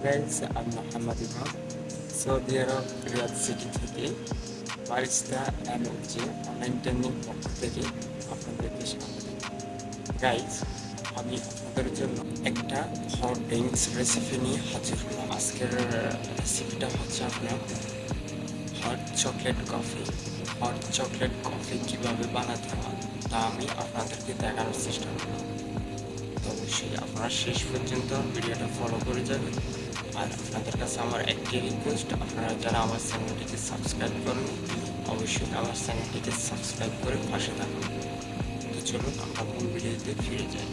Guys, আমি মোহাম্মদ ইমাম Saudi আরব Riyad city থেকে বারিস্তা এনার্জি অনলাইন ট্রেনিং পক্ষ থেকে আপনাদেরকে স্বাগত। গাইস, আমি আপনাদের জন্য একটা হট ড্রিঙ্কস রেসিপি নিয়ে হাজির হলাম। আজকের রেসিপিটা হচ্ছে আপনার hot chocolate coffee. Hot chocolate coffee কীভাবে বানাতে হয় তা আমি আপনাদেরকে দেখানোর চেষ্টা করব। অবশ্যই আপনারা শেষ পর্যন্ত ভিডিওটা ফলো করে যাবেন। আর আপনাদের কাছে আমার একটি রিকোয়েস্ট, আপনারা যারা আমার চ্যানেলটিকে সাবস্ক্রাইব করেন অবশ্যই আমার চ্যানেলটিকে সাবস্ক্রাইব করে পাশে থাকুন। তো চলুন আমরা মূল ভিডিওতে ফিরে যাই।